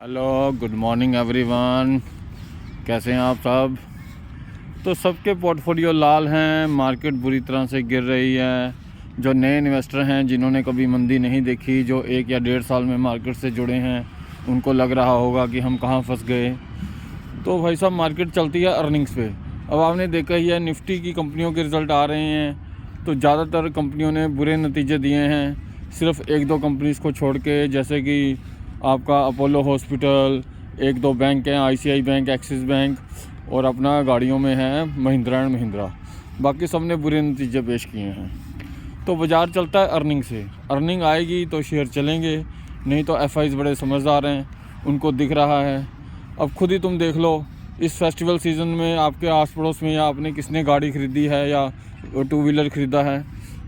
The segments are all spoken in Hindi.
Hello, good morning everyone. कैसे हैं आप सब? तो सबके पोर्टफोलियो लाल हैं, मार्केट बुरी तरह से गिर रही है। जो नए इन्वेस्टर हैं, जिन्होंने कभी मंदी नहीं देखी, जो 1 या 1.5 साल में मार्केट से जुड़े हैं, उनको लग रहा होगा कि हम कहाँ फंस गए। तो भाई साहब, मार्केट चलती है अर्निंग्स पे। अब आपने देखा ही है, निफ्टी की कंपनियों के रिज़ल्ट आ रहे हैं, तो ज़्यादातर कंपनियों ने बुरे नतीजे दिए हैं। सिर्फ 1-2 कंपनीज़ को छोड़ के, जैसे कि आपका अपोलो हॉस्पिटल, 1-2 बैंक हैं, आईसीआई बैंक, एक्सिस बैंक, और अपना गाड़ियों में है महिंद्रा एंड महिंद्रा। बाकी सब ने बुरे नतीजे पेश किए हैं। तो बाज़ार चलता है अर्निंग से। अर्निंग आएगी तो शेयर चलेंगे, नहीं तो एफआईज़ बड़े समझदार हैं, उनको दिख रहा है। अब खुद ही तुम देख लो, इस फेस्टिवल सीज़न में आपके आस पड़ोस में या आपने किसने गाड़ी ख़रीदी है या 2 व्हीलर ख़रीदा है?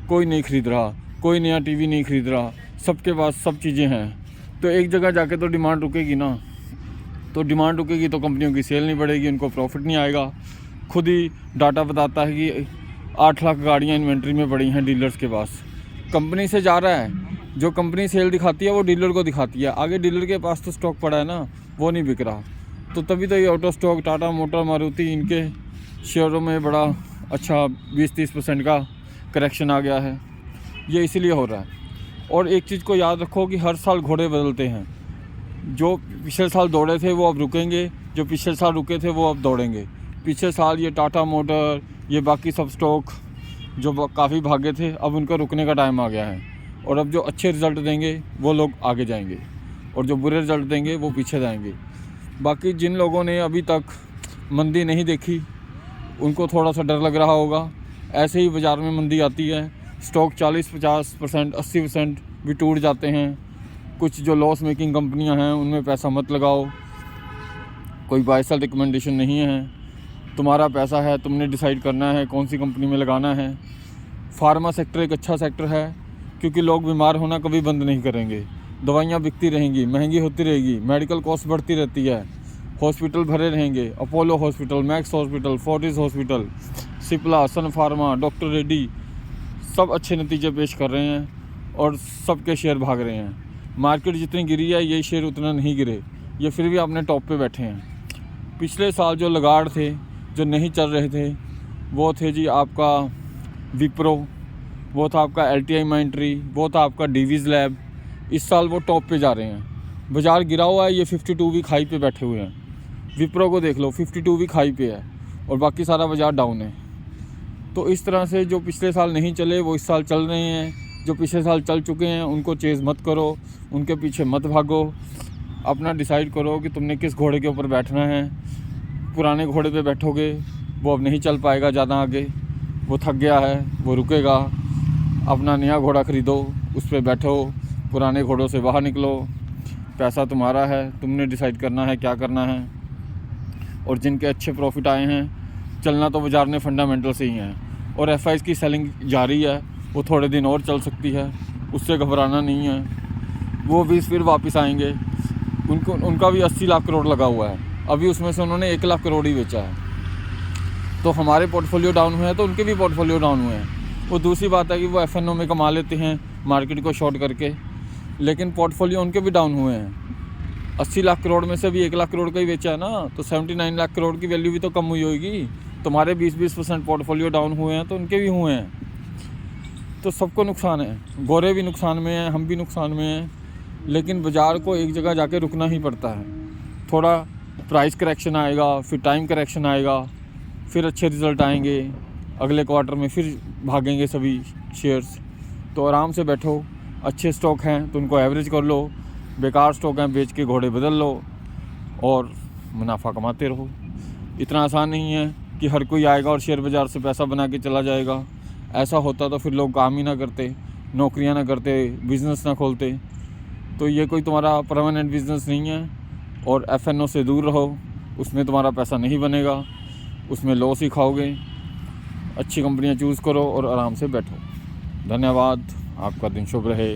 कोई नहीं ख़रीद रहा, कोई नया टीवी नहीं ख़रीद रहा, सबके पास सब चीज़ें हैं। तो एक जगह जाके तो डिमांड रुकेगी ना। तो डिमांड रुकेगी तो कंपनियों की सेल नहीं बढ़ेगी, उनको प्रॉफिट नहीं आएगा। खुद ही डाटा बताता है कि 8 लाख गाड़ियाँ इन्वेंट्री में पड़ी हैं डीलर्स के पास। कंपनी से जा रहा है, जो कंपनी सेल दिखाती है वो डीलर को दिखाती है, आगे डीलर के पास तो स्टॉक पड़ा है ना, वो नहीं बिक रहा। तो तभी तो ये auto stock, Tata motor, Maruti, इनके शेयरों में बड़ा अच्छा 20-30% का करेक्शन आ गया है। ये इसीलिए हो रहा है। और एक चीज़ को याद रखो कि हर साल घोड़े बदलते हैं। जो पिछले साल दौड़े थे वो अब रुकेंगे, जो पिछले साल रुके थे वो अब दौड़ेंगे। पिछले साल ये टाटा मोटर, ये बाकी सब स्टॉक जो काफ़ी भागे थे, अब उनका रुकने का टाइम आ गया है। और अब जो अच्छे रिज़ल्ट देंगे वो लोग आगे जाएंगे, और जो बुरे रिज़ल्ट देंगे वो पीछे जाएंगे। बाकी जिन लोगों ने अभी तक मंदी नहीं देखी, उनको थोड़ा सा डर लग रहा होगा। ऐसे ही बाज़ार में मंदी आती है, स्टॉक 40-50%, 80% भी टूट जाते हैं। कुछ जो लॉस मेकिंग कंपनियां हैं, उनमें पैसा मत लगाओ। कोई बाय सेल रिकमेंडेशन नहीं है, तुम्हारा पैसा है, तुमने डिसाइड करना है कौन सी कंपनी में लगाना है। फार्मा सेक्टर एक अच्छा सेक्टर है, क्योंकि लोग बीमार होना कभी बंद नहीं करेंगे। दवाइयाँ बिकती रहेंगी, महंगी होती रहेगी, मेडिकल कॉस्ट बढ़ती रहती है, हॉस्पिटल भरे रहेंगे। Apollo hospital, Max hospital, Fortis hospital, Cipla, Sun Pharma, doctor Reddy, सब अच्छे नतीजे पेश कर रहे हैं और सबके शेयर भाग रहे हैं। मार्केट जितनी गिरी है, ये शेयर उतना नहीं गिरे, ये फिर भी अपने टॉप पे बैठे हैं। पिछले साल जो लगाड़ थे, जो नहीं चल रहे थे, वो थे जी आपका विप्रो, वो था आपका LTI माइंट्री, वो था आपका डिवीज़ लैब। इस साल वो टॉप पे जा रहे हैं। बाज़ार गिरा हुआ है, ये 52 वीक हाई पे बैठे हुए हैं। विप्रो को देख लो, 52 वीक हाई पे है, और बाकी सारा बाज़ार डाउन है। तो इस तरह से जो पिछले साल नहीं चले वो इस साल चल रहे हैं, जो पिछले साल चल चुके हैं उनको चेज़ मत करो, उनके पीछे मत भागो। अपना डिसाइड करो कि तुमने किस घोड़े के ऊपर बैठना है। पुराने घोड़े पे बैठोगे, वो अब नहीं चल पाएगा ज़्यादा आगे, वो थक गया है, वो रुकेगा। अपना नया घोड़ा ख़रीदो, उस पर बैठो, पुराने घोड़ों से बाहर निकलो। पैसा तुम्हारा है, तुमने डिसाइड करना है क्या करना है। और जिनके अच्छे प्रॉफिट आए हैं, चलना तो बाज़ार ने फंडामेंटल से ही है। और एफआईज की सेलिंग जारी है, वो थोड़े दिन और चल सकती है, उससे घबराना नहीं है। वो भी फिर वापस आएंगे। उनका भी 80 लाख करोड़ लगा हुआ है, अभी उसमें से उन्होंने 1 लाख करोड़ ही बेचा है। तो हमारे पोर्टफोलियो डाउन हुए हैं तो उनके भी पोर्टफोलियो डाउन हुए हैं। वो दूसरी बात है कि वो FNO में कमा लेते हैं मार्केट को शॉर्ट करके, लेकिन पोर्टफोलियो उनके भी डाउन हुए हैं। 80 लाख करोड़ में से भी 1 लाख करोड़ का ही बेचा है ना, तो 79 लाख करोड़ की वैल्यू भी तो कम हुई होगी। तुम्हारे 20% पोर्टफोलियो डाउन हुए हैं तो उनके भी हुए हैं। तो सबको नुकसान है, गोरे भी नुकसान में हैं, हम भी नुकसान में हैं। लेकिन बाज़ार को एक जगह जाके रुकना ही पड़ता है। थोड़ा प्राइस करेक्शन आएगा, फिर टाइम करेक्शन आएगा, फिर अच्छे रिज़ल्ट आएंगे, अगले क्वार्टर में फिर भागेंगे सभी शेयर्स। तो आराम से बैठो, अच्छे स्टॉक हैं तो उनको एवरेज कर लो, बेकार स्टॉक हैं बेच के घोड़े बदल लो और मुनाफा कमाते रहो। इतना आसान नहीं है कि हर कोई आएगा और शेयर बाज़ार से पैसा बना के चला जाएगा। ऐसा होता तो फिर लोग काम ही ना करते, नौकरियां ना करते, बिज़नेस ना खोलते। तो ये कोई तुम्हारा परमानेंट बिज़नेस नहीं है। और FNO से दूर रहो, उसमें तुम्हारा पैसा नहीं बनेगा, उसमें लॉस ही खाओगे। अच्छी कंपनियां चूज़ करो और आराम से बैठो। धन्यवाद, आपका दिन शुभ रहे।